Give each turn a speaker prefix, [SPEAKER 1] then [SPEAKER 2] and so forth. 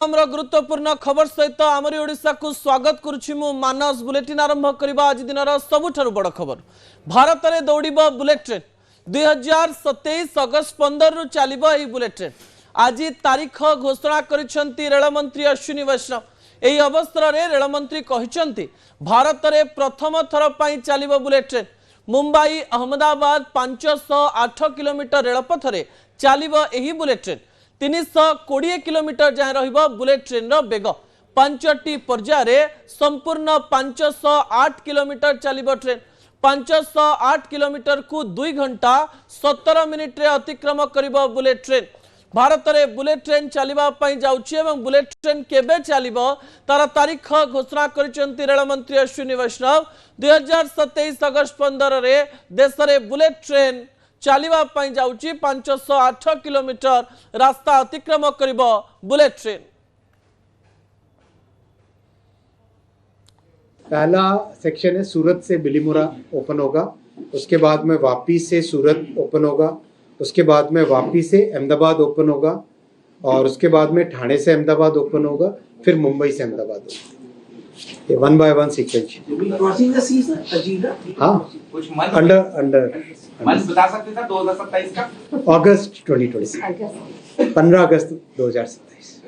[SPEAKER 1] आमर गुरुत्वपूर्ण खबर सहित आमरी ओडिशा को स्वागत करुछि मु मानस बुलेटिन आरंभ करबा आज दिन सबुठारु बड़ खबर भारत में दौड़ब बुलेट ट्रेन 2027 अगस्त 15 रु चलिबो एही बुलेट ट्रेन आज तारीख घोषणा करिसेंती रेलमंत्री अश्विनी वैष्णव एही अवसर रे रेलमंत्री कहिसेंती भारत में प्रथम थर पई चलिबो bullet train Mumbai Ahmedabad 508 kilometre रेलपथ रे चलिबो एही बुलेट ट्रेन 320 किलोमीटर जाए रहिबो बुलेट ट्रेन रो बेग पांचटी पर्याय संपूर्ण 508 किलोमीटर चलिबो ट्रेन 508 किलोमीटर को 2 घंटा 17 मिनिट रे अतिक्रम करिबो बुलेट ट्रेन भारत में बुलेट ट्रेन चलिबा पई जाउछि एवं बुलेट ट्रेन केबे चलिबो तार तारीख घोषणा करिसेंती रेलमंत्री अश्विनी वैष्णव 2027 अगस्त 15 रे देश रे बुलेट ट्रेन चलिबा पई जाउछि 508 किलोमीटर रास्ता अतिक्रम करिबो बुलेट ट्रेन।
[SPEAKER 2] पहला सेक्शन है सूरत से बिलीमोरा ओपन होगा, उसके बाद में वापी से सूरत ओपन होगा, उसके बाद में वापी से अहमदाबाद ओपन होगा और उसके बाद में ठाणे से अहमदाबाद ओपन होगा, फिर मुंबई से अहमदाबाद होगा। ये 1 by 1 सीक्वेंस। हाँ, अंडर
[SPEAKER 3] बता सकते थे 2027 का
[SPEAKER 2] अगस्त 2026 15 अगस्त 2027।